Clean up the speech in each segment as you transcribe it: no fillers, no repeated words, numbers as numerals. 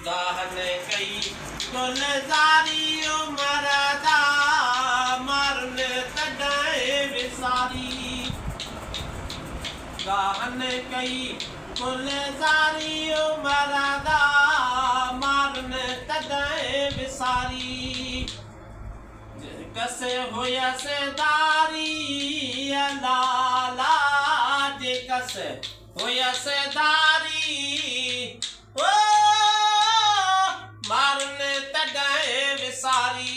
गाहन कई गुलज़ारी मरदा मरन तॾहिं विसारी गाहन कई गुलज़ारी मरदा मरन तॾहिं विसारी कसे हुयसि दारी लाला जे कसे हुयसि दारी ओ मारन तॾहिं विसारी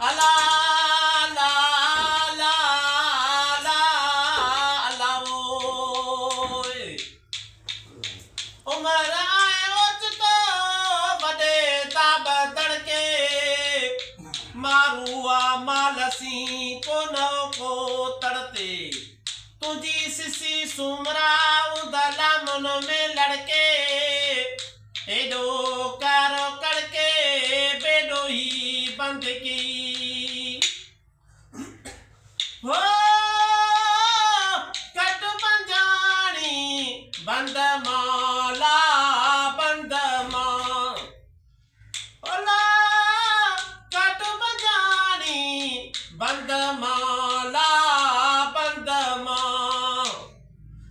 अला ला ला ला अला उमर आए ओचितो वॾे ताब तड़के मारुआ मालसी कोनो को तड़ते तुझी सिसी सुमरा उदला मन में लड़के एडो कारो कड़के बेडो ही बंद की हो कट पंजानी बंद माला बंद मां ओला कट पंजानी बंद माला बंद मां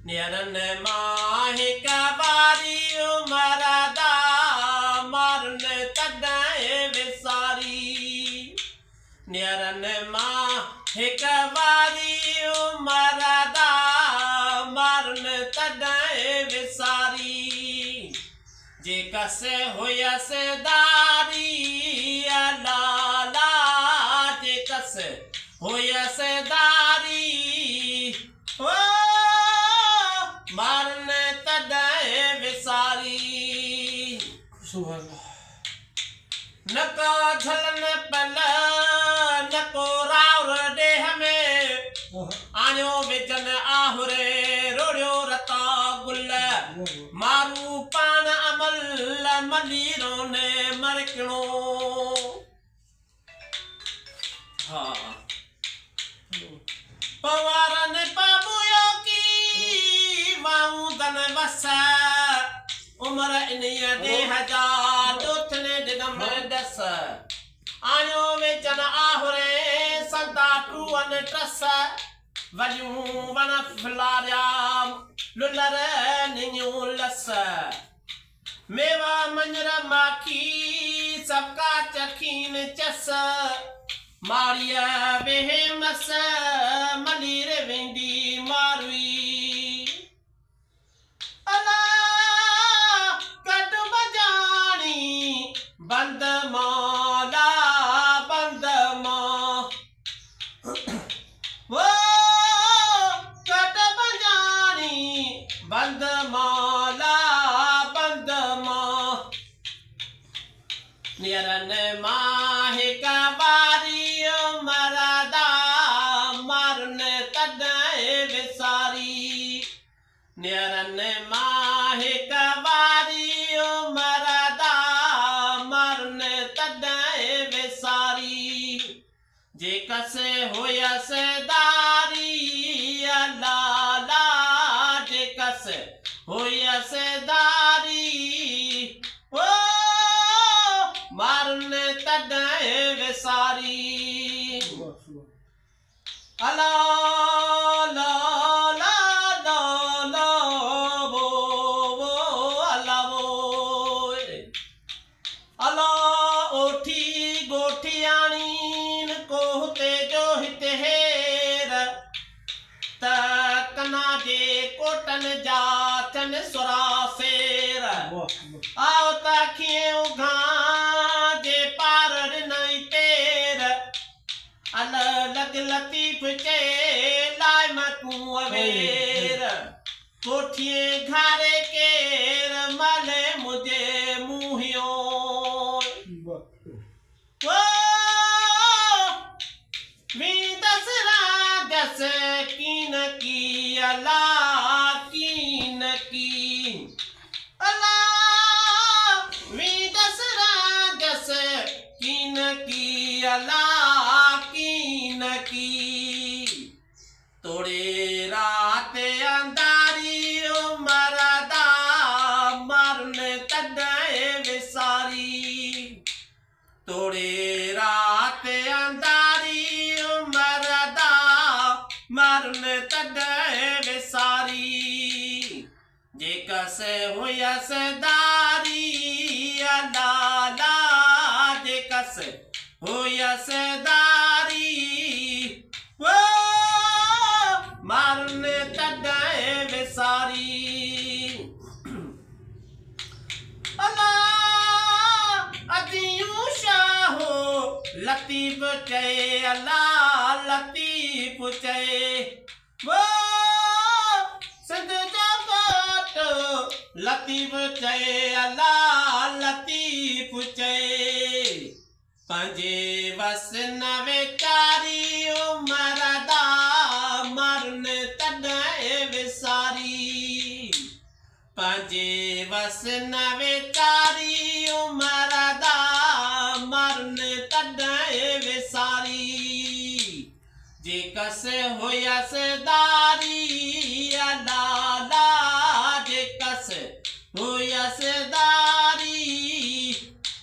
नियरन मां हिक बारी मरदा मरन तॾहिं विसारी नियरन मां हिक बारी मरदा मरन तॾहिं विसारी जे कसे हुयसि दारी लाला जे कसे हुयसि दारी ओ मरन तॾहिं विसारी न को झलन पल न को राउर ॾेह में आयो विजन आहुरे रोड़ियो रता गुल मारू पान अमल मलीरो ने मरकणो हाँ पवारन पाबुयो की वाऊ दन वस उमर इन्हीअ देह जा दोथने दिगम दस आयो विजन आहुरे संता टूअन टस वलियूं वण फिलारिया लुलर नियूं लस मेवा मंजर माखी सबका चखीन चस मारिया वेहे मस मलीर वेंदी मारुई अला कट बजानी बंद माला बंद मां वो कट बजानी बंद माला बंद मां नियरन मां हिक बारी मरदा मरन तॾहिं विसारी नियरन मां हिक बारी मरदा मरन तॾहिं विसारी जे कसे हुयसि दारी लाला जे कसे हुयसि दारी ओ मरन तॾहिं विसारी अला ला ला ला ला वो अला वो अला ओठी गोठियाणीन कोहते जो हिते हेर त कना जे कोटन जा थन सुरा सेर आओ ताखियों घां जे पार नई पेर अल लग लतीफ चे लाइ मतू अवेर कोठिए घारे केर मले मुझे मुहियो ओ मी दसरा दस कीन की अला कीन की अला मी दसरा दस कीन की अला कीन की तोड़े रात अंधारी मरदा जेकस हुयस दारी अलाला जेकस हुयस दारी वो मारन तॾहिं विसारी अल्लाह अदियूं शाहो लतीफ़ चए अल्लाह लतीफ़ चए वो सिंध जो घोट लतीफ़ चए अल्लाह लतीफ़ चए पंहिंजे वस न वेचारी उमिरि दा मरन तॾहिं विसारी पंहिंजे वस न वेचारी उमिरि दा मरन तॾहिं विसारी जेकस हुयस दारी अलाला जेकस हुयस दारी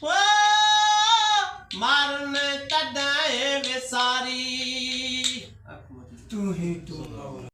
वो मारन तॾहिं विसारी। तू ही तू।